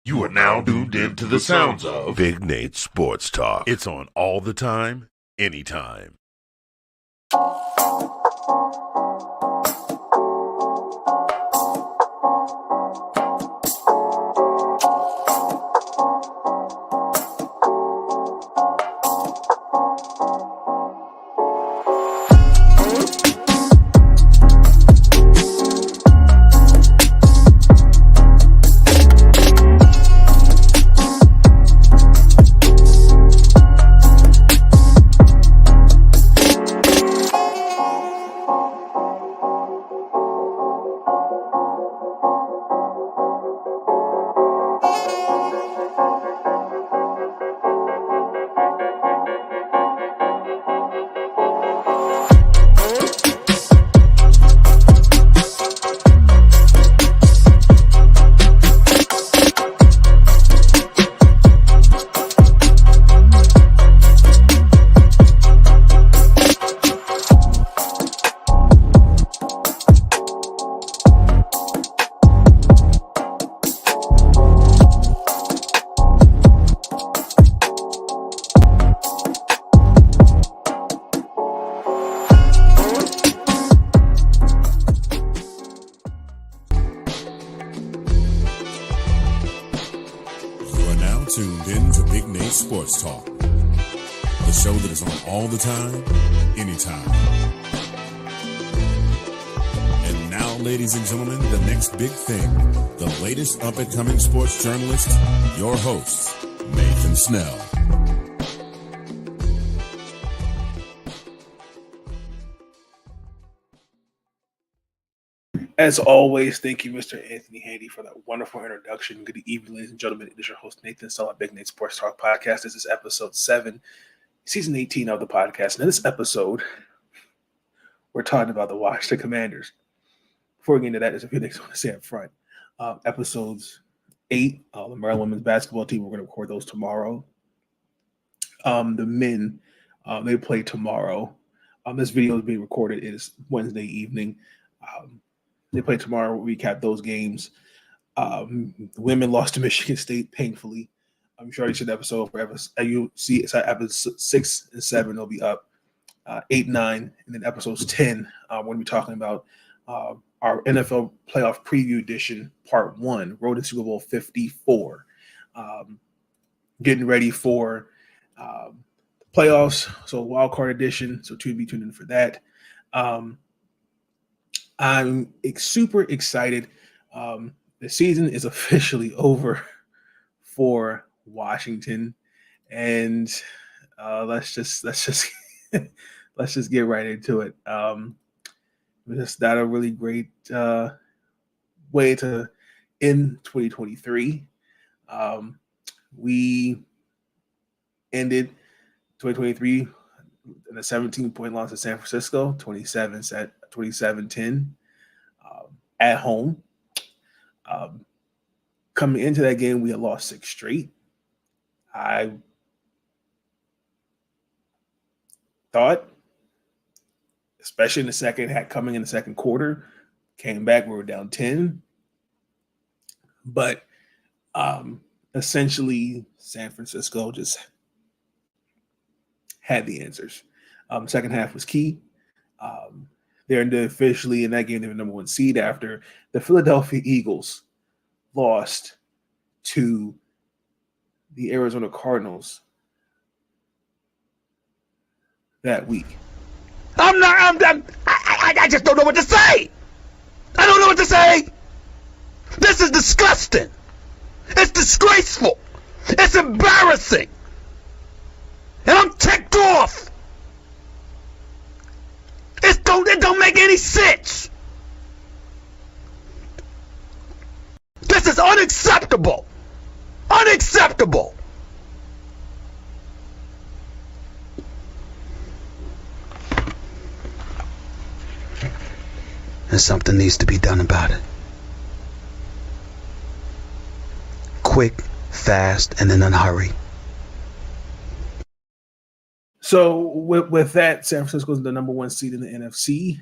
You are now tuned in to the sounds of Big Nate Sports Talk. It's on all the time, anytime. Tuned in to Big Nate Sports Talk, the show that is on all the time, anytime. And now, ladies and gentlemen, the next big thing, the latest up-and-coming sports journalist, your host, Nathan Snell. As always, thank you, Mr. Anthony Handy, for that wonderful introduction. Good evening, ladies and gentlemen. It is your host, Nathan Snell at Big Nate Sports Talk Podcast. This is episode 7, season 18 of the podcast. And in this episode, we're talking about the Washington Commanders. Before we get into that, there's a few things I want to say up front. Episodes 8, the Maryland women's basketball team, we're going to record those tomorrow. The men, they play tomorrow. This video is being recorded. It is Wednesday evening. They play tomorrow. We'll recap those games. The women lost to Michigan State painfully. I'm sure you should episode for you see it's episode 6 and 7. They'll be up 8, 9, and then episodes 10. We're going to be talking about our NFL playoff preview edition, part 1, Road to Super Bowl 54. Getting ready for the playoffs, so wild card edition. So be tuned in for that. I'm super excited. The season is officially over for Washington, and let's just let's just get right into it. It's not a really great way to end 2023. We ended 2023 in a 17-point loss to San Francisco, 27-10 at home. Coming into that game, we had lost 6 straight. I thought, especially in the coming in the second quarter, came back, we were down 10. But essentially, San Francisco just had the answers. Second half was key. They're officially in that game, they were number 1 seed after the Philadelphia Eagles lost to the Arizona Cardinals that week. I just don't know what to say. I don't know what to say. This is disgusting. It's disgraceful. It's embarrassing. And I'm ticked off. It don't make any sense. This is unacceptable. Unacceptable. And something needs to be done about it. Quick, fast, and in a hurry. So with that, San Francisco is the number 1 seed in the NFC.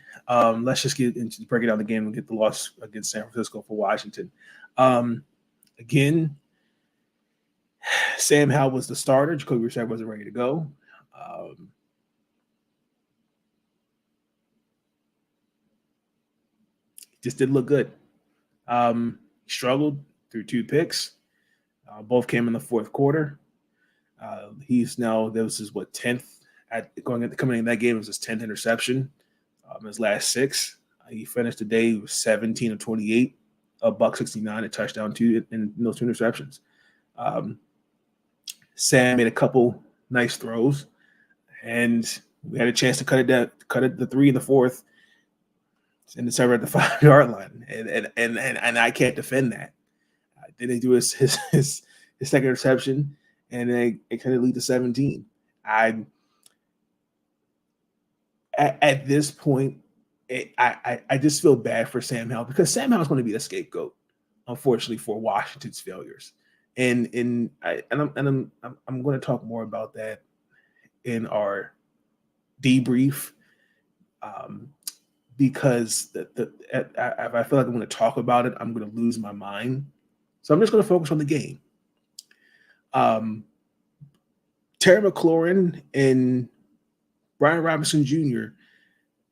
Let's just get into break it down the game and get the loss against San Francisco for Washington. Again, Sam Howell was the starter. Jacoby Brissett wasn't ready to go. Just didn't look good. Struggled through 2 picks. Both came in the fourth quarter. He's now, this is what, 10th coming in that game. It was his 10th interception. His last 6. He finished the day with 17 of 28, a $169, a touchdown, 2 in those 2 interceptions. Sam made a couple nice throws, and we had a chance to cut it down, the 3 in the fourth, and the 7 at the 5-yard line, and I can't defend that. Then they do his second interception, and they kind of lead to 17. At this point, I just feel bad for Sam Howell, because Sam Howell's going to be the scapegoat, unfortunately, for Washington's failures. And I'm going to talk more about that in our debrief, because if I feel like I'm going to talk about it, I'm going to lose my mind. So I'm just going to focus on the game. Terry McLaurin and Brian Robinson Jr.,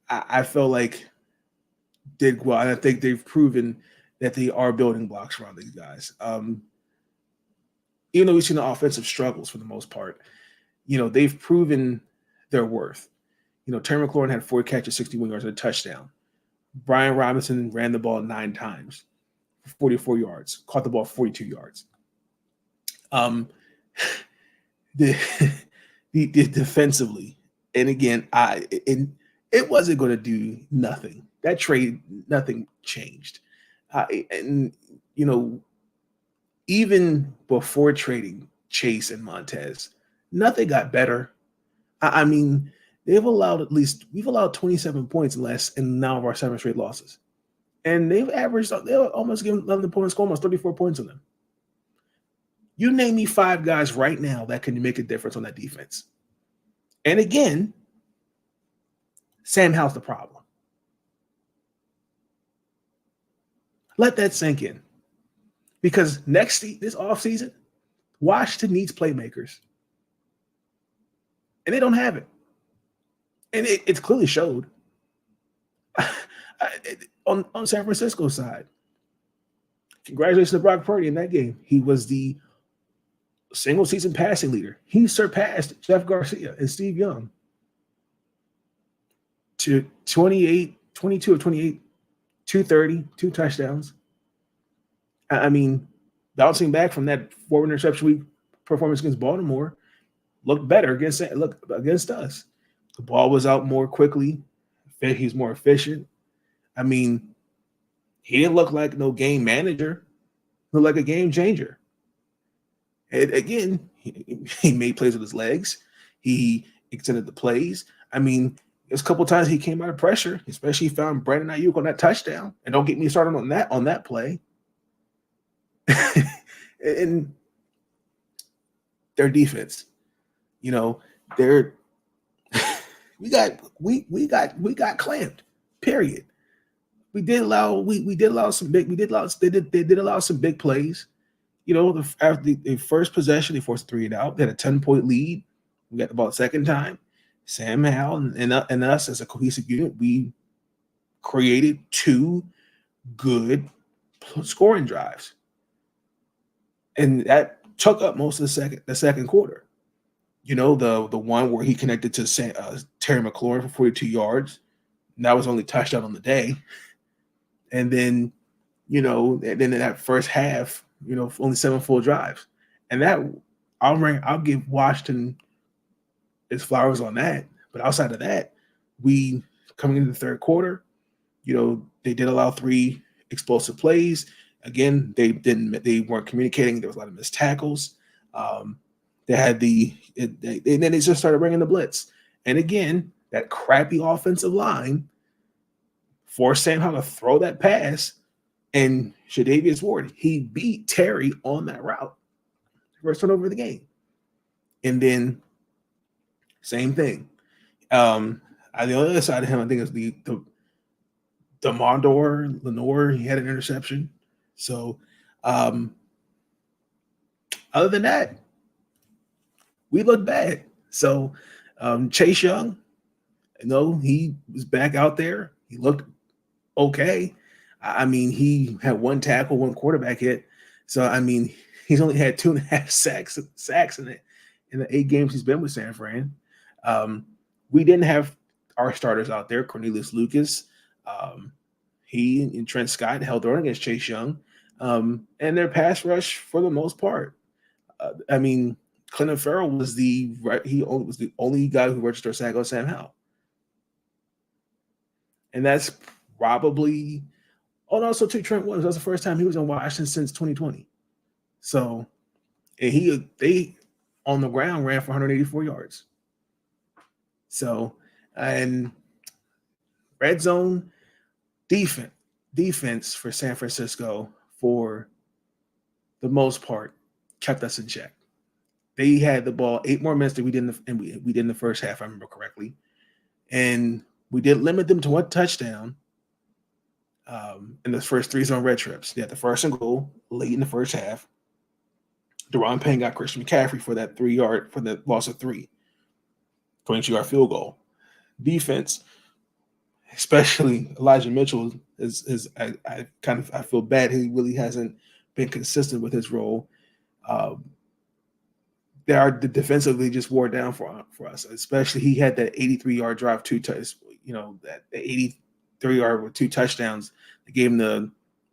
I feel like did well, and I think they've proven that they are building blocks around these guys. Even though we've seen the offensive struggles for the most part, they've proven their worth. Terry McLaurin had 4 catches, 61 yards, and a touchdown. Brian Robinson ran the ball 9 times, 44 yards, caught the ball 42 yards. The defensively, and again, it wasn't going to do nothing. That trade, nothing changed. Even before trading Chase and Montez, nothing got better. I mean, we've allowed 27 points in now of our 7 straight losses. And they've almost given 11 opponents almost 34 points on them. You name me 5 guys right now that can make a difference on that defense. And again, Sam Howell's the problem. Let that sink in. Because this offseason, Washington needs playmakers. And they don't have it. And it's clearly showed on San Francisco's side. Congratulations to Brock Purdy in that game. He was the single-season passing leader. He surpassed Jeff Garcia and Steve Young to 22 of 28, 230, 2 touchdowns. I mean, bouncing back from that 4 interception week performance against Baltimore, looked better against us. The ball was out more quickly. He's more efficient. I mean, he didn't look like no game manager. He looked like a game changer. And again, he made plays with his legs. He extended the plays. I mean, there's a couple times he came out of pressure, especially he found Brandon Ayuk on that touchdown. And don't get me started on that play. And their defense, we got clamped. Period. They did allow some big plays. After the first possession, they forced 3 and out. They had a 10-point lead. We got the ball second time. Sam Howell and us as a cohesive unit, we created 2 good scoring drives. And that took up most of the second quarter. The one where he connected to Terry McLaurin for 42 yards. And that was only touchdown on the day. And then, then in that first half, only 7 full drives. And that I'll give Washington his flowers on that. But outside of that, we coming into the third quarter, they did allow 3 explosive plays. Again, they weren't communicating. There was a lot of missed tackles. They had and then they just started bringing the blitz. And again, that crappy offensive line forced Sam Howell to throw that pass. And Shadavius Ward, he beat Terry on that route. First turnover of the game. And then same thing. On the other side of him, I think it's the Demondor Lenore. He had an interception. So other than that, we looked bad. So Chase Young, he was back out there. He looked okay. I mean, he had 1 tackle, 1 quarterback hit. So, I mean, he's only had 2.5 sacks in the 8 games he's been with San Fran. We didn't have our starters out there. Cornelius Lucas, he and Trent Scott held their own against Chase Young. And their pass rush, for the most part, I mean, Clinton Farrell was the only guy who registered a sack on Sam Howell. And that's probably – oh, and also, too, Trent Williams. That was the first time he was in Washington since 2020. So, and they on the ground ran for 184 yards. So, and red zone defense for San Francisco, for the most part, kept us in check. They had the ball 8 more minutes than we did in the first half, if I remember correctly. And we did limit them to 1 touchdown in the first 3 zone red trips. They had the 1st and goal late in the first half. Deron Payne got Christian McCaffrey for that 3-yard, for the loss of 3, 22-yard field goal. Defense, especially Elijah Mitchell, I feel bad he really hasn't been consistent with his role. The defensively just wore down for us. Especially he had that 83-yard drive, that 83-yard with 2 touchdowns that gave him the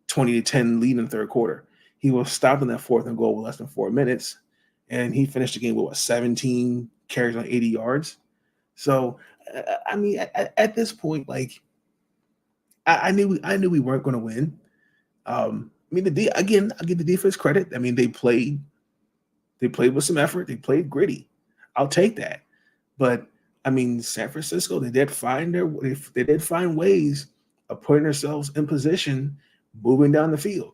20-10 lead in the third quarter. He was stopped in that 4th and goal with less than 4 minutes, and he finished the game with 17 carries on 80 yards. So, I mean, at this point, like, I knew we weren't going to win. I mean, again, I'll give the defense credit. I mean, they played with some effort. They played gritty. I'll take that. But I mean, San Francisco, they did find ways of putting themselves in position, moving down the field.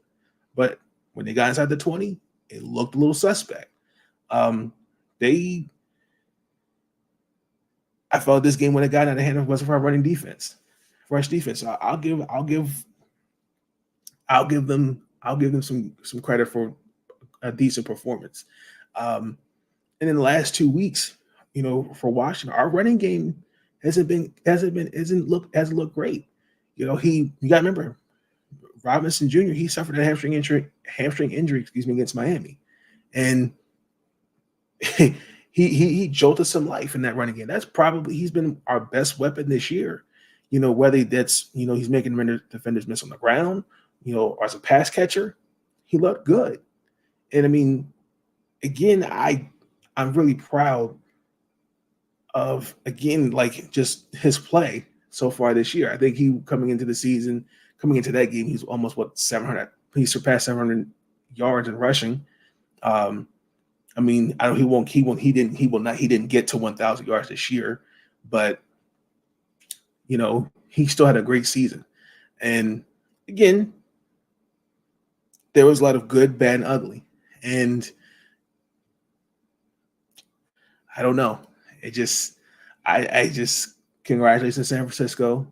But when they got inside the 20, it looked a little suspect. I felt this game when it got out of hand, it wasn't for our rush defense. So I'll give them some credit for a decent performance. And in the last 2 weeks, for Washington, our running game hasn't looked great. You got to remember, Robinson Jr., he suffered a hamstring injury, against Miami, and he jolted some life in that running game. That's probably, he's been our best weapon this year. Whether that's he's making defenders miss on the ground, or as a pass catcher, he looked good. And I mean, again, I'm really proud of, again, like, just his play so far this year. I think he coming into that game, he's almost 700. He surpassed 700 yards in rushing. I mean, I know he didn't get to 1,000 yards this year, but he still had a great season. And again, there was a lot of good, bad, and ugly. And I don't know. I just congratulations to San Francisco.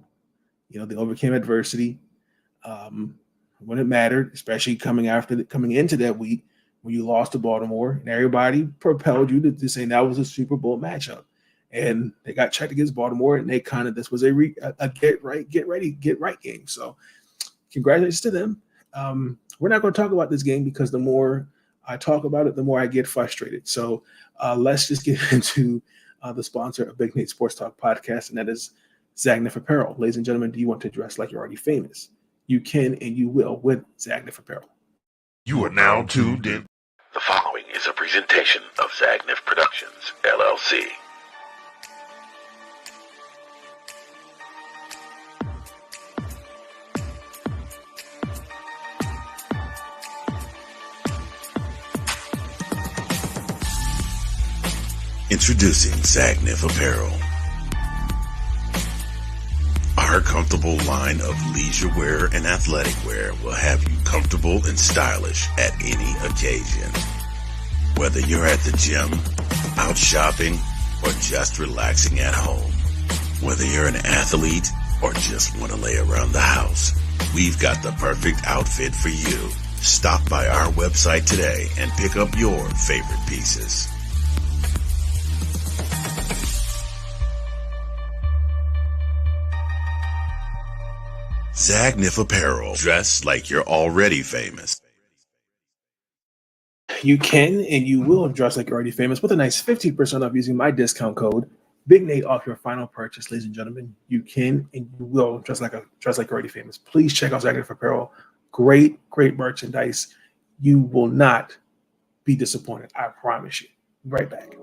They overcame adversity when it mattered, especially coming into that week when you lost to Baltimore, and everybody propelled you to say that was a Super Bowl matchup. And they got checked against Baltimore, and this was a get right game. So congratulations to them. We're not going to talk about this game because the more I talk about it, the more I get frustrated. So let's just get into the sponsor of Big Nate Sports Talk podcast, and that is Zagnif Apparel. Ladies and gentlemen, do you want to dress like you're already famous? You can and you will with Zagnif Apparel. You are now tuned in. The following is a presentation of Zagnif Productions, LLC. Introducing Zagnif Apparel. Our comfortable line of leisure wear and athletic wear will have you comfortable and stylish at any occasion. Whether you're at the gym, out shopping, or just relaxing at home. Whether you're an athlete or just want to lay around the house, we've got the perfect outfit for you. Stop by our website today and pick up your favorite pieces. Zagnif Apparel. Dress like you're already famous. You can and you will dress like you're already famous with a nice 15% off using my discount code Big Nate off your final purchase, ladies and gentlemen. You can and you will dress like you're already famous. Please check out Zagnif Apparel. Great merchandise. You will not be disappointed. I promise you. Right back.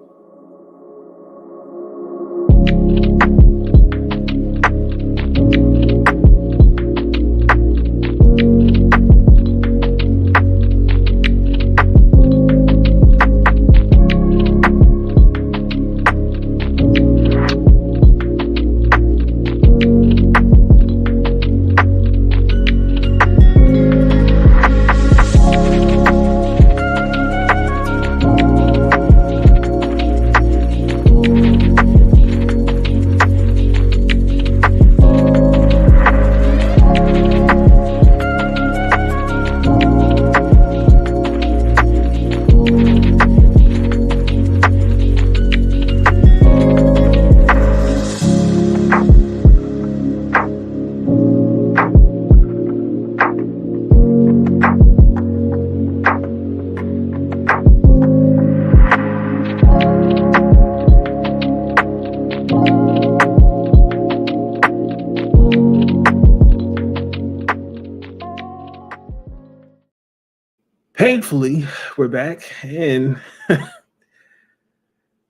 Painfully, we're back in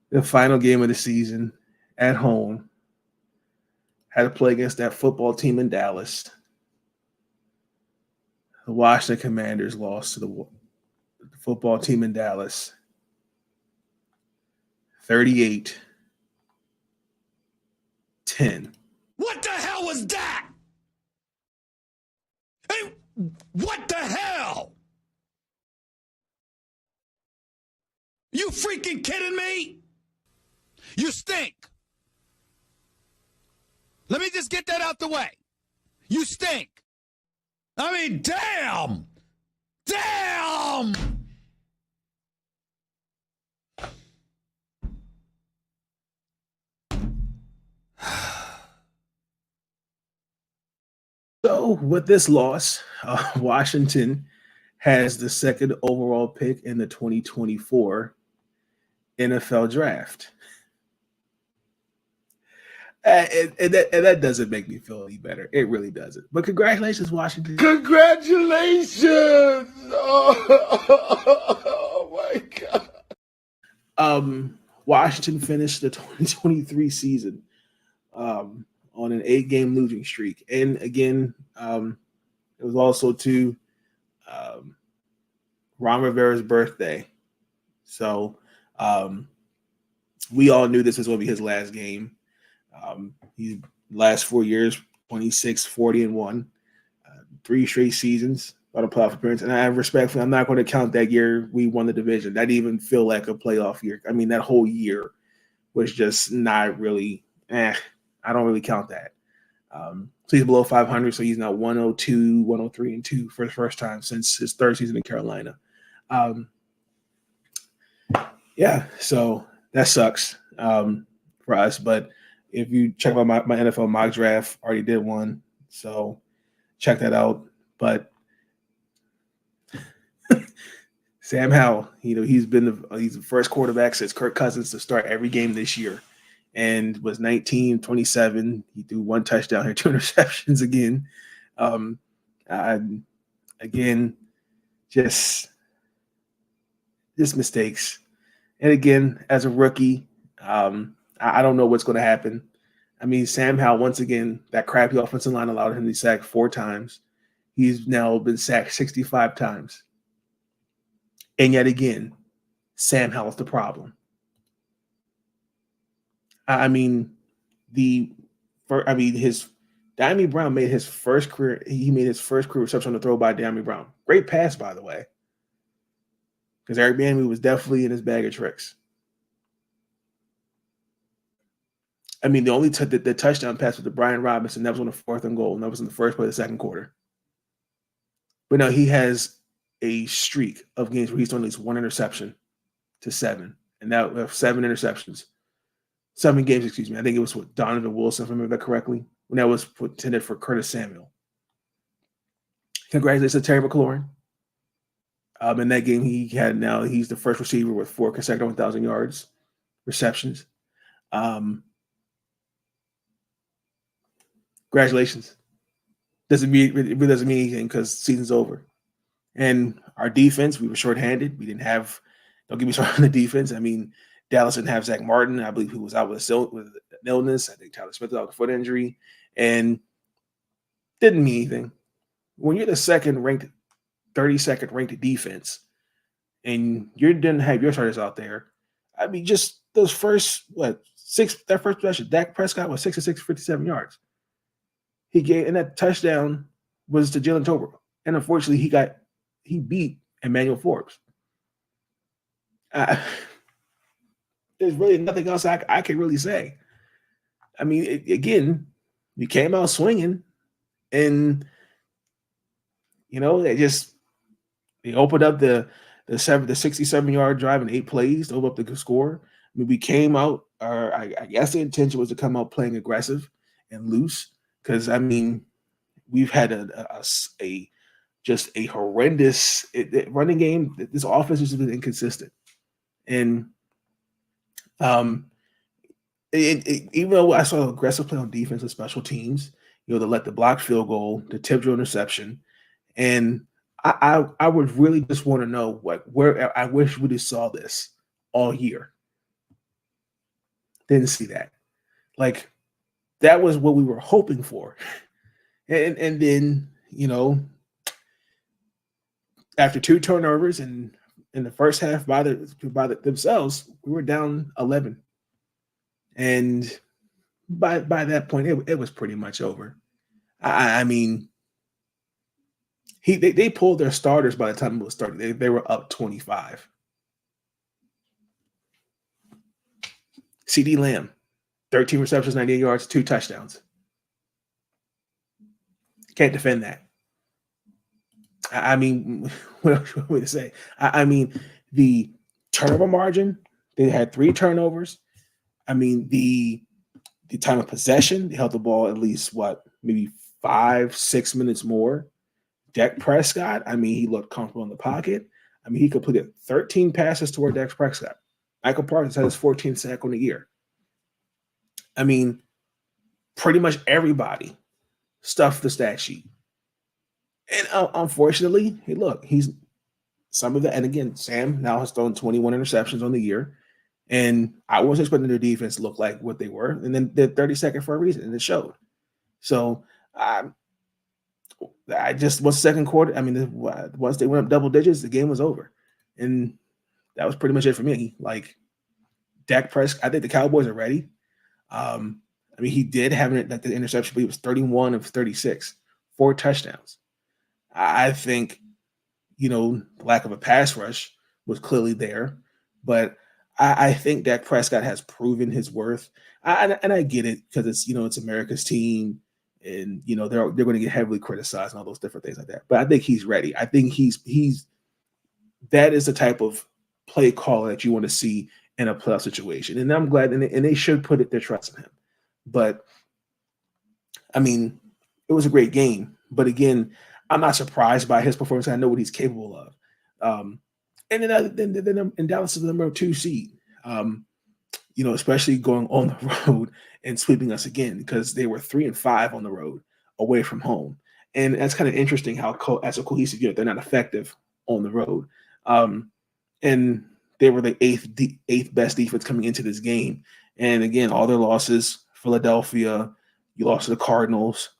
the final game of the season at home. Had to play against that football team in Dallas. The Washington Commanders lost to the football team in Dallas 38-10. What the hell was that? Hey, what the hell? You freaking kidding me? You stink. Let me just get that out the way. You stink. I mean, damn. Damn. So with this loss, Washington has the second overall pick in the 2024 NFL draft. And that doesn't make me feel any better. It really doesn't. But congratulations, Washington. Congratulations! Oh my God. Washington finished the 2023 season on an 8-game losing streak. And again, it was also to Ron Rivera's birthday. So we all knew this was going to be his last game. He's last 4 years, 26, 40-1, 3 straight seasons on a playoff appearance. And I respectfully, I'm not going to count that year we won the division. That didn't even feel like a playoff year. I mean, that whole year was just not really, I don't really count that. So he's below 500, so he's now 102, 103-2 for the first time since his third season in Carolina. Yeah, so that sucks for us. But if you check out my NFL mock draft, already did one, so check that out. But Sam Howell, he's the first quarterback since Kirk Cousins to start every game this year, and was 19-27. He threw 1 touchdown, had 2 interceptions again. Again, just mistakes. And again, as a rookie, I don't know what's going to happen. I mean, Sam Howell, once again, that crappy offensive line allowed him to be sacked 4 times. He's now been sacked 65 times. And yet again, Sam Howell's the problem. I mean, Diami Brown made his first career. He made his first career reception on the throw by Diami Brown. Great pass, by the way, because Eric Bieniemy was definitely in his bag of tricks. I mean, the only the touchdown pass was to Brian Robinson. That was on the 4th and goal, and that was in the first play of the second quarter. But now he has a streak of games where he's thrown at least 1 interception to 7, and that we have 7 interceptions. 7 games, excuse me. I think it was with Donovan Wilson, if I remember that correctly, when that was intended for Curtis Samuel. Congratulations to Terry McLaurin. In that game, he's the first receiver with 4 consecutive 1,000 yards receptions. Congratulations. It really doesn't mean anything because season's over. And our defense, we were shorthanded. We didn't have. Don't get me started on the defense. I mean, Dallas didn't have Zach Martin. I believe he was out with an illness. I think Tyler Smith was out with a foot injury, and didn't mean anything. When you're the 32nd ranked defense, and you didn't have your starters out there, I mean, just those first that first possession, Dak Prescott was 6 of 57 yards. And that touchdown was to Jalen Tolbert, and unfortunately, he beat Emmanuel Forbes. There's really nothing else I can really say. I mean, again, we came out swinging, and they opened up the 67-yard drive in 8 plays to open up the score. I mean, we came out. I guess the intention was to come out playing aggressive and loose because I mean, we've had a horrendous running game. This offense has been inconsistent, and even though I saw aggressive play on defense and special teams, to let the blocked field goal, the tip drill interception, and I would really just want to know where I wish we just saw this all year. Didn't see that. That was what we were hoping for, and then after 2 turnovers and in the first half by themselves, we were down 11. And by that point, it was pretty much over. I mean, they pulled their starters by the time it was started. They were up 25. CD Lamb, 13 receptions, 98 yards, 2 touchdowns. Can't defend that. I mean, what else you want me to say? I mean, the turnover margin, they had 3 turnovers. I mean, the time of possession, they held the ball at least, maybe 5-6 minutes more. Dak Prescott, I mean, he looked comfortable in the pocket. I mean, he completed 13 passes toward Dak Prescott. Michael Parsons had his 14th sack on the year. I mean, pretty much everybody stuffed the stat sheet. And unfortunately, he's some of the, and again, Sam now has thrown 21 interceptions on the year. And I wasn't expecting their defense to look like what they were. And then they're 32nd for a reason, and it showed. So I just was second quarter. I mean, once they went up double digits, the game was over. And that was pretty much it for me. Dak Prescott, I think the Cowboys are ready. I mean, he did have the interception, but he was 31 of 36, 4 touchdowns. I think, the lack of a pass rush was clearly there, but I think Dak Prescott has proven his worth. And I get it because it's America's team, and they're going to get heavily criticized and all those different things like that. But I think he's ready. I think that is the type of play call that you want to see in a playoff situation. And I'm glad, and they should put their trust in him. But I mean, it was a great game. But again, I'm not surprised by his performance. I know what he's capable of. And then Dallas is the number 2 seed. Especially going on the road and sweeping us again, because they were 3-5 on the road away from home. And that's kind of interesting how as a cohesive unit, they're not effective on the road. And they were the eighth best defense coming into this game. And again, all their losses, Philadelphia, you lost to the Cardinals,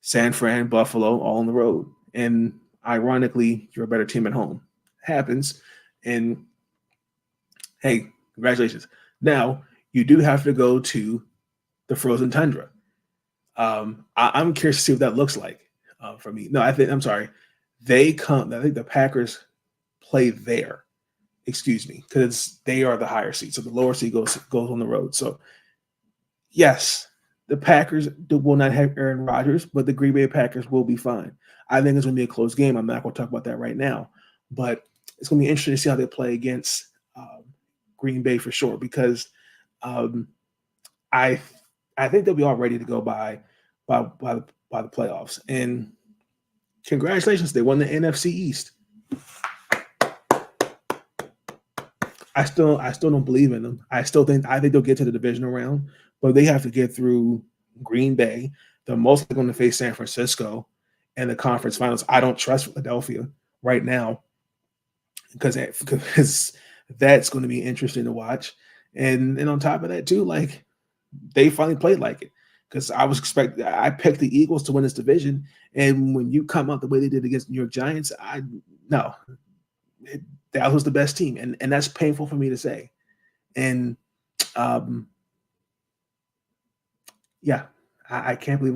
San Fran, Buffalo, all on the road. And ironically, you're a better team at home. Happens. And hey, congratulations. Now, you do have to go to the frozen tundra. I'm curious to see what that looks like for me. No, I'm sorry. I think the Packers play there. Excuse me, because they are the higher seed. So the lower seed goes on the road. So, yes, the Packers will not have Aaron Rodgers, but the Green Bay Packers will be fine. I think it's going to be a close game. I'm not going to talk about that right now. But it's going to be interesting to see how they play against Green Bay for sure, because I think they'll be all ready to go by the playoffs. And Congratulations, they won the NFC East. I still don't believe in them. I think they'll get to the divisional round, but they have to get through Green Bay. They're mostly going to face San Francisco in the conference finals. I don't trust Philadelphia right now because that's going to be interesting to watch. And on top of that too, like they finally played like it. Because I picked the Eagles to win this division, and when you come out the way they did against New York Giants, that was the best team, and that's painful for me to say. And I can't believe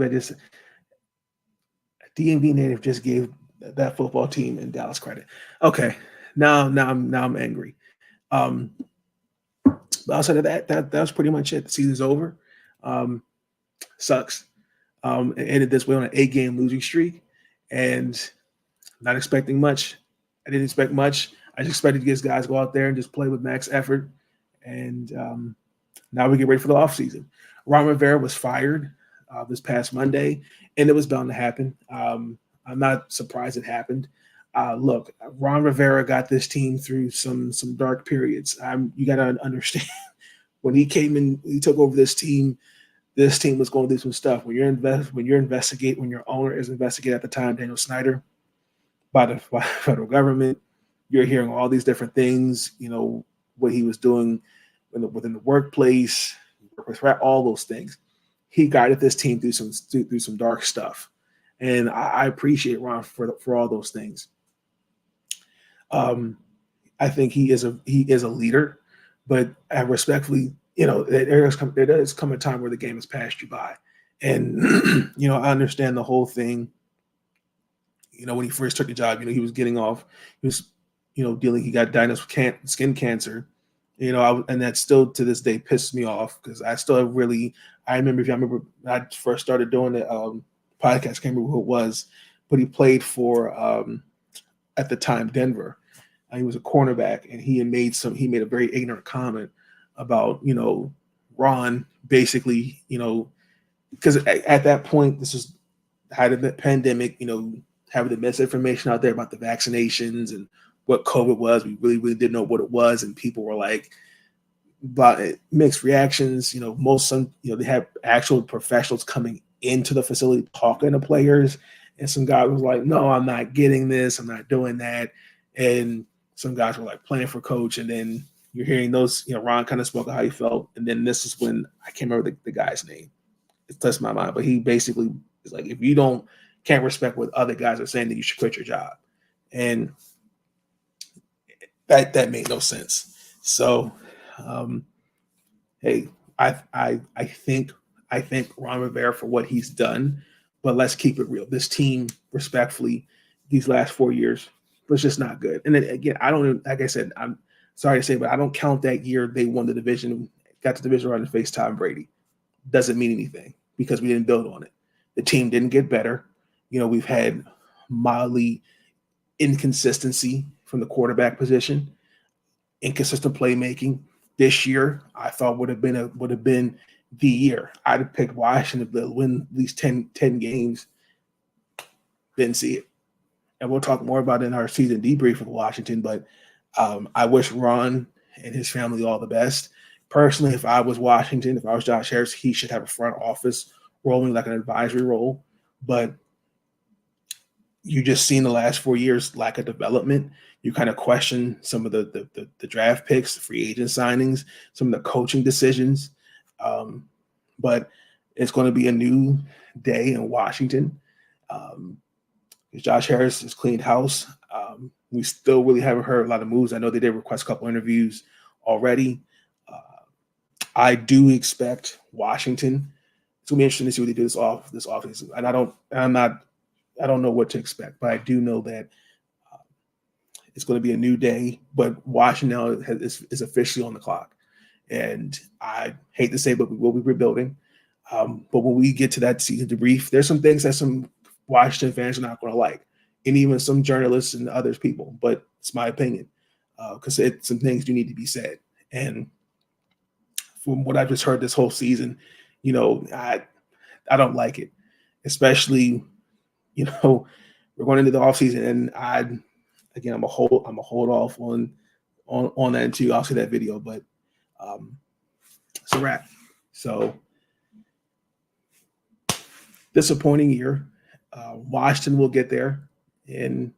DMV native just gave that football team in Dallas credit. Okay, now I'm angry. But outside of that was pretty much it. The season's over. Sucks. It ended this way on an 8-game losing streak, and not expecting much. I didn't expect much. I just expected these guys to go out there and just play with max effort. And now we get ready for the offseason. Ron Rivera was fired this past Monday, and it was bound to happen. I'm not surprised it happened. Look, Ron Rivera got this team through some dark periods. You got to understand when he came in, he took over this team. This team was going through some stuff. When your owner is investigated at the time, Daniel Snyder, by the federal government, you're hearing all these different things. You know what he was doing within the workplace, all those things. He guided this team through some dark stuff, and I appreciate Ron for all those things. I think he is a leader, but I respectfully. There does come a time where the game has passed you by. And, I understand the whole thing. When he first took the job, he was getting off. He was, he got diagnosed with skin cancer. And that still to this day pisses me off because I remember when I first started doing the podcast, I can't remember who it was, but he played for, at the time, Denver. He was a cornerback, and he made a very ignorant comment about Ron basically because at that point this is had a pandemic, having the misinformation out there about the vaccinations and what COVID was. We really didn't know what it was, and people were like, but mixed reactions. They had actual professionals coming into the facility talking to players, and some guys was like, no, I'm not getting this, I'm not doing that, and some guys were like playing for coach, and then you're hearing those, Ron kind of spoke of how he felt. And then this is when I can't remember the guy's name. It touched my mind. But he basically is like, if you can't respect what other guys are saying, then you should quit your job. And that made no sense. So, hey, I think Ron Rivera for what he's done, but let's keep it real. This team, respectfully, these last 4 years was just not good. And then again, like I said, I'm sorry to say, but I don't count that year they won the division, got the division round and faced Tom Brady. Doesn't mean anything because we didn't build on it. The team didn't get better. We've had mildly inconsistency from the quarterback position, inconsistent playmaking. This year, I thought would have been the year. I'd have picked Washington to win at least 10 games. Didn't see it. And we'll talk more about it in our season debrief with Washington, but I wish Ron and his family all the best. Personally, if I was Washington, if I was Josh Harris, he should have a front office rolling like an advisory role. But you just seen the last 4 years lack of development. You kind of question some of the draft picks, the free agent signings, some of the coaching decisions. But it's going to be a new day in Washington. Josh Harris has cleaned house. We still really haven't heard a lot of moves. I know they did request a couple interviews already. I do expect Washington. It's gonna be interesting to see what they do this offseason. And I don't know what to expect, but I do know that it's going to be a new day. But Washington now is officially on the clock, and I hate to say, but we will be rebuilding. But when we get to that season debrief, there's some things that some Washington fans are not going to like, and even some journalists and others people. But it's my opinion because some things do need to be said. And from what I just heard this whole season, I don't like it, especially we're going into the offseason, and I'm a hold off on that until I'll see that video, but it's a wrap. So disappointing year. Washington will get there, and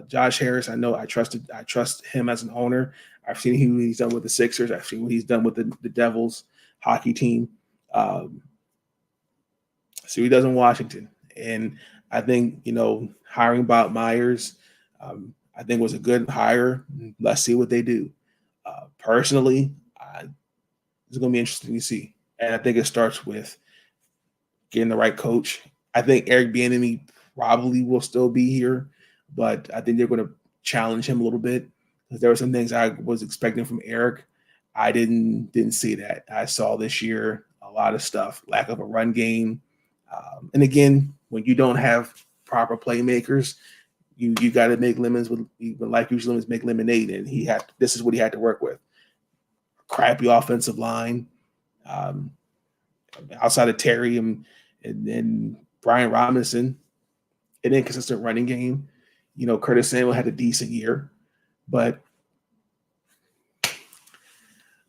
Josh Harris, I trust him as an owner. I've seen what he's done with the Sixers. I've seen what he's done with the Devils hockey team. So he does in Washington, and I think hiring Bob Myers, I think was a good hire. Let's see what they do. Personally, it's going to be interesting to see, and I think it starts with getting the right coach. I think Eric Bieniemy probably will still be here, but I think they're going to challenge him a little bit because there were some things I was expecting from Eric. I didn't see that. I saw this year a lot of stuff, lack of a run game, and again, when you don't have proper playmakers, you got to make lemons with like usually lemons make lemonade, and this is what he had to work with. Crappy offensive line, outside of Terry and Brian Robinson, an inconsistent running game. Curtis Samuel had a decent year, but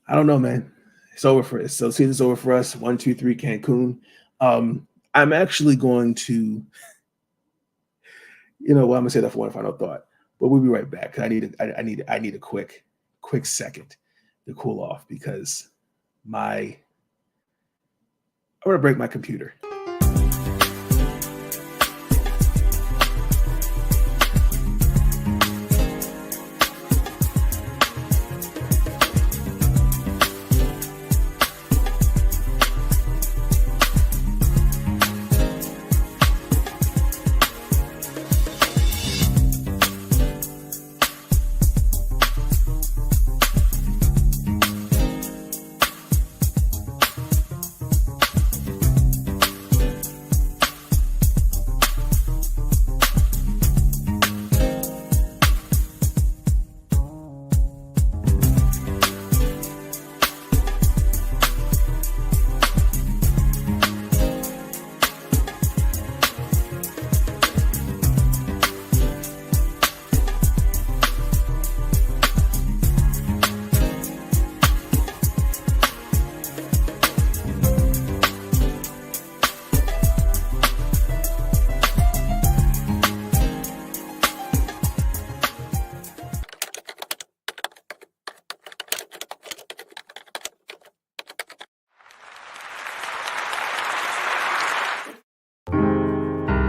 I don't know, man. It's over for us. So season's over for us. 1, 2, 3, Cancun. I'm actually going to, I'm gonna say that for one final thought, but we'll be right back. I need a quick second to cool off because I'm gonna break my computer.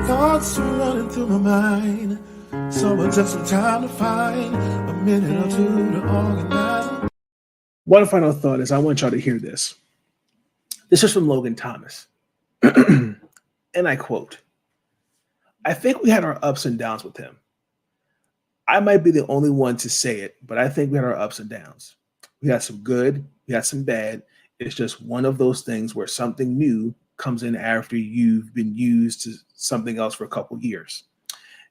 Thoughts are running through my mind. So just some time to find a minute or two to organize. One final thought is I want y'all to hear this. This is from Logan Thomas. And I quote, "I think we had our ups and downs with him. I might be the only one to say it, but I think we had our ups and downs. We had some good, we had some bad. It's just one of those things where something new comes in after you've been used to something else for a couple years.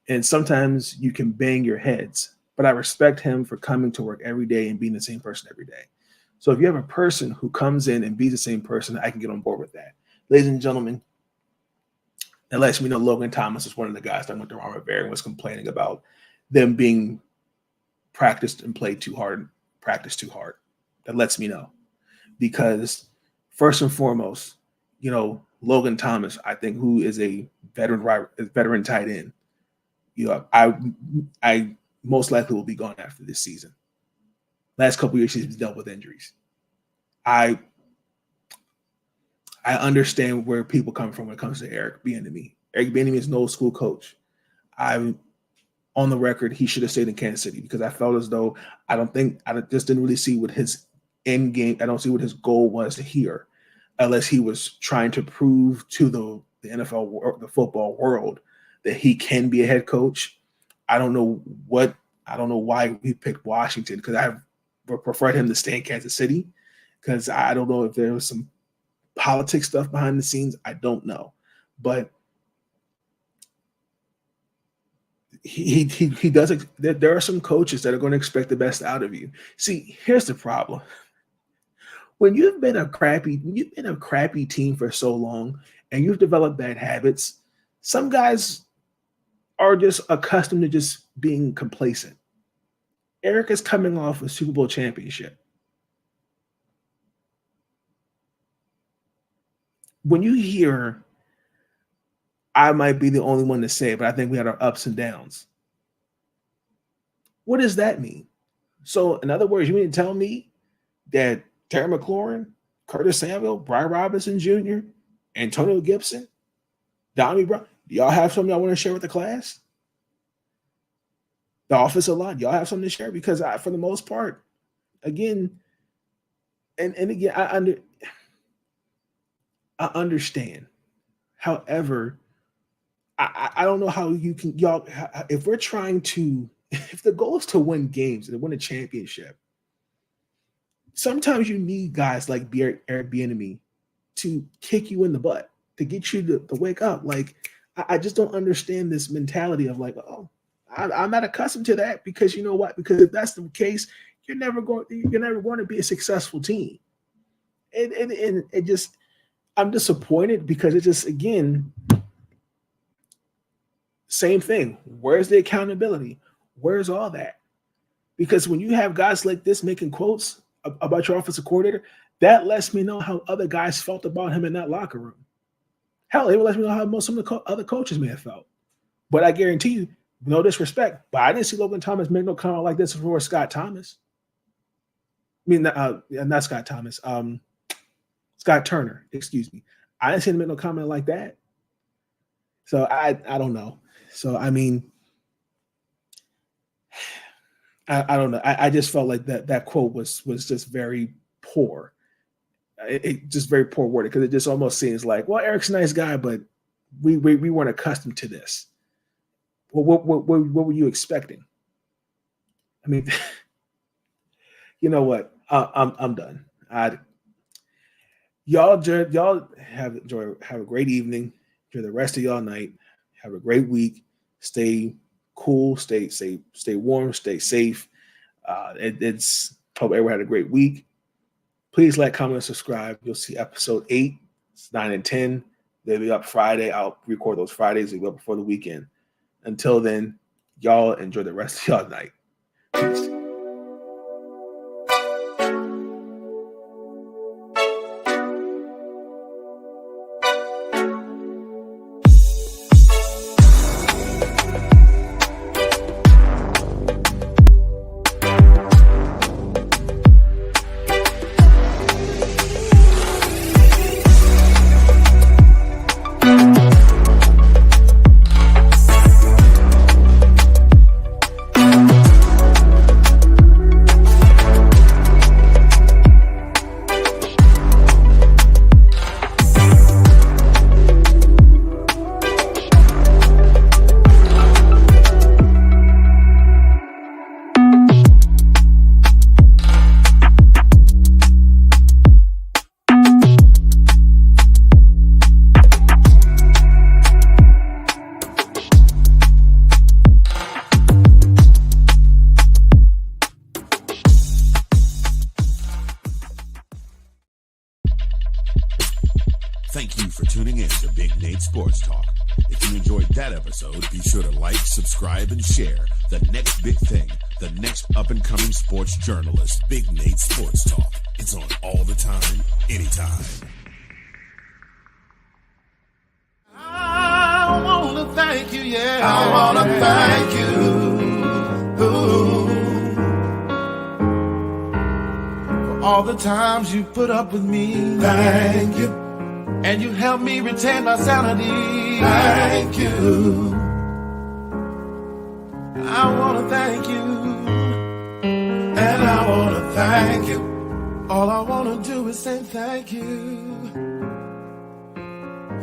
And sometimes you can bang your heads, but I respect him for coming to work every day and being the same person every day. So if you have a person who comes in and be the same person, I can get on board with that." Ladies and gentlemen, that lets me know Logan Thomas is one of the guys that went to Ron Rivera and was complaining about them being practiced and played too hard, practiced too hard. That lets me know. Because first and foremost, Logan Thomas, I think, who is a veteran tight end, I most likely will be gone after this season. Last couple of years, he's dealt with injuries. I understand where people come from when it comes to Eric Bieniemy. Eric Bieniemy is an old school coach. I'm on the record, he should have stayed in Kansas City because I felt as though I just didn't really see what his end game. I don't see what his goal was here, unless he was trying to prove to the NFL, the football world, that he can be a head coach. I don't know why he picked Washington, because I preferred him to stay in Kansas City, because I don't know if there was some politics stuff behind the scenes. I don't know, but he does. There are some coaches that are going to expect the best out of you. See, here's the problem. When you've been a crappy team for so long and you've developed bad habits, some guys are just accustomed to just being complacent. Eric is coming off a Super Bowl championship. When you hear, I might be the only one to say it, but I think we had our ups and downs. What does that mean? So, in other words, you mean to tell me that Terry McLaurin, Curtis Samuel, Brian Robinson Jr., Antonio Gibson, Donnie Brown, do y'all have something y'all want to share with the class? The offensive line, y'all have something to share? Because for the most part, again, and again, I understand. However, I don't know how you can, y'all, if we're trying to, if the goal is to win games and to win a championship, sometimes you need guys like Eric Bieniemy to kick you in the butt, to get you to wake up. Like, I just don't understand this mentality of like, oh, I'm not accustomed to that, because you know what? Because if that's the case, you're never going to be a successful team. And it just, I'm disappointed because it just, again, same thing. Where's the accountability? Where's all that? Because when you have guys like this making quotes about your offensive coordinator, that lets me know how other guys felt about him in that locker room. Hell, it lets me know how some of the other coaches may have felt. But I guarantee you, no disrespect, but I didn't see Logan Thomas make no comment like this before Scott Thomas. I mean, not Scott Thomas. Scott Turner, excuse me. I didn't see him make no comment like that. So I don't know. So, I mean, I don't know. I just felt like that quote was just very poor. It just very poor worded, because it just almost seems like, well, Eric's a nice guy, but we weren't accustomed to this. Well, what were you expecting? I mean, you know what? I'm done. Y'all have a great evening. Enjoy the rest of y'all night. Have a great week. Stay cool. Stay warm. Stay safe. Hope everyone had a great week. Please like, comment, and subscribe. You'll see episode 8, 9, and 10. They'll be up Friday. I'll record those Fridays. They'll be up before the weekend. Until then, y'all enjoy the rest of y'all night. Peace. Thank you for tuning in to Big Nate Sports Talk. If you enjoyed that episode, be sure to like, subscribe, and share the next big thing, the next up-and-coming sports journalist, Big Nate Sports Talk. It's on all the time, anytime. I want to thank you, yeah. I want to thank you. Ooh. For all the times you put up with me. Thank you. And you helped me retain my sanity. Thank you. I want to thank you. And I want to thank you. All I want to do is say thank you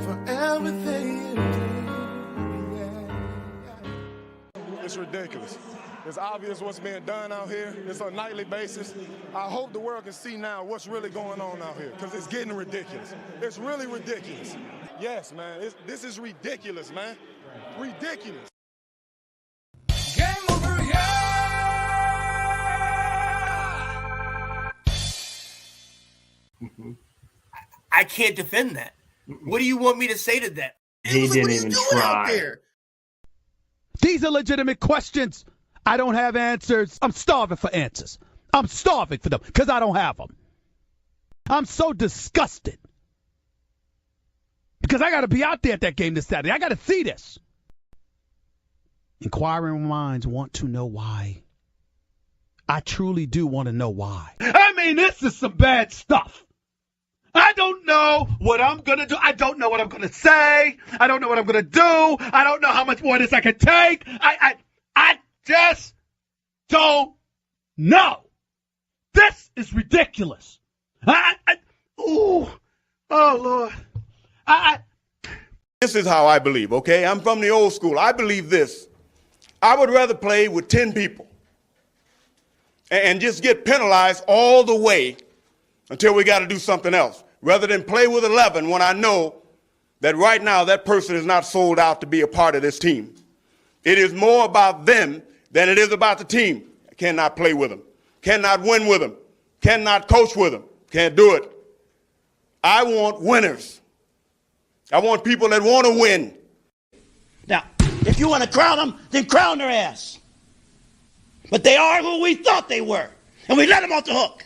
for everything you do. Yeah. It's ridiculous. It's obvious what's being done out here. It's on a nightly basis. I hope the world can see now what's really going on out here, because it's getting ridiculous. It's really ridiculous. Yes, man. This is ridiculous, man. Ridiculous. Game over, yeah! I can't defend that. What do you want me to say to that? He didn't even try. These are legitimate questions. I don't have answers. I'm starving for answers. I'm starving for them because I don't have them. I'm so disgusted because I got to be out there at that game this Saturday. I got to see this. Inquiring minds want to know why. I truly do want to know why. I mean, this is some bad stuff. I don't know what I'm going to do. I don't know what I'm going to say. I don't know what I'm going to do. I don't know how much more of this I can take. I just don't know. This is ridiculous. Oh, Lord. This is how I believe, okay? I'm from the old school. I believe this. I would rather play with 10 people and just get penalized all the way until we got to do something else, rather than play with 11 when I know that right now that person is not sold out to be a part of this team. It is more about them than it is about the team. I cannot play with them, cannot win with them, cannot coach with them, can't do it. I want winners. I want people that want to win. Now, if you want to crown them, then crown their ass. But they are who we thought they were, and we let them off the hook.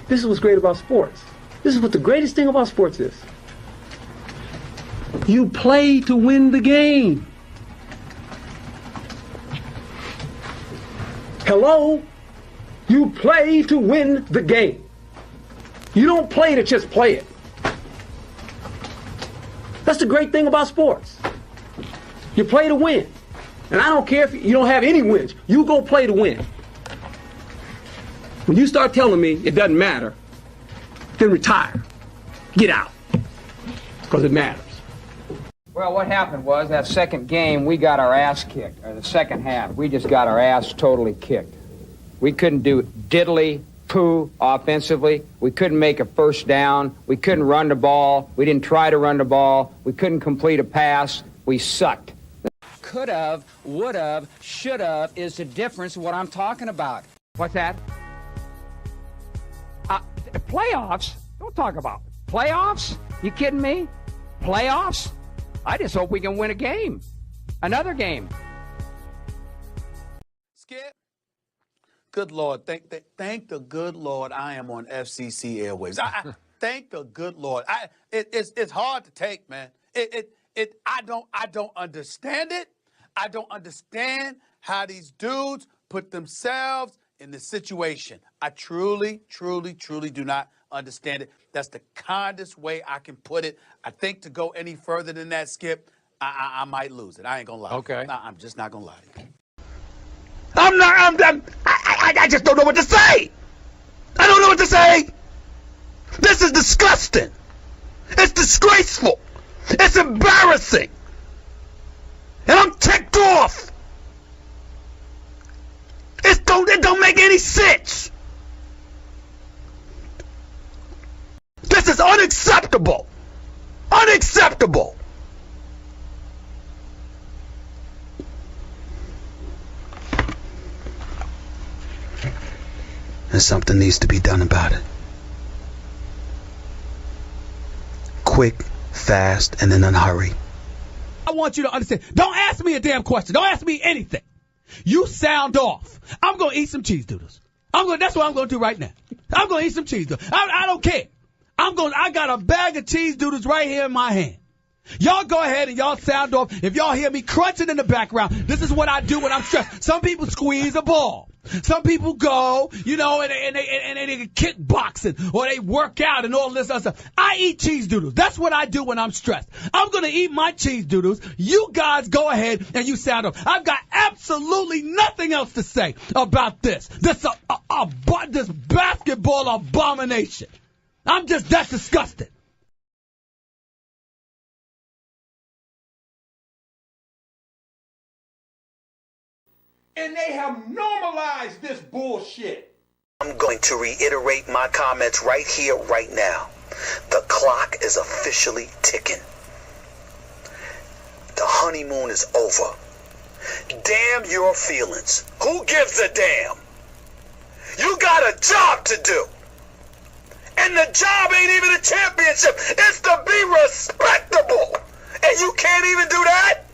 This is what's great about sports. This is what the greatest thing about sports is. You play to win the game. Hello? You play to win the game. You don't play to just play it. That's the great thing about sports. You play to win. And I don't care if you don't have any wins. You go play to win. When you start telling me it doesn't matter, then retire. Get out. Because it matters. Well, what happened was that second game, we got our ass kicked. Or the second half, we just got our ass totally kicked. We couldn't do diddly poo offensively. We couldn't make a first down. We couldn't run the ball. We didn't try to run the ball. We couldn't complete a pass. We sucked. Could have, would have, should have is the difference of what I'm talking about. What's that? Playoffs? Don't talk about playoffs. You kidding me? Playoffs? I just hope we can win a game. Another game. Skip. Good Lord. Thank the good Lord I am on FCC airwaves. I thank the good Lord. It's hard to take, man. I don't understand it. I don't understand how these dudes put themselves in the situation. I truly, truly, truly do not understand it. That's the kindest way I can put it. I think to go any further than that, Skip, I might lose it. I ain't gonna lie. Okay. I'm just not gonna lie to you. I just don't know what to say. I don't know what to say. This is disgusting. It's disgraceful. It's embarrassing. And I'm ticked off. It don't make any sense. This is unacceptable. Unacceptable. And something needs to be done about it. Quick, fast, and in a hurry. I want you to understand. Don't ask me a damn question. Don't ask me anything. You sound off. I'm going to eat some cheese doodles. That's what I'm going to do right now. I'm going to eat some cheese doodles. I don't care. I got a bag of cheese doodles right here in my hand. Y'all go ahead and y'all sound off. If y'all hear me crunching in the background, this is what I do when I'm stressed. Some people squeeze a ball. Some people go, and they kickboxing or they work out and all this other stuff. I eat cheese doodles. That's what I do when I'm stressed. I'm going to eat my cheese doodles. You guys go ahead and you sound off. I've got absolutely nothing else to say about this. This basketball abomination. I'm just that disgusted. And they have normalized this bullshit. I'm going to reiterate my comments right here, right now. The clock is officially ticking. The honeymoon is over. Damn your feelings. Who gives a damn? You got a job to do. And the job ain't even a championship. It's to be respectable. And you can't even do that?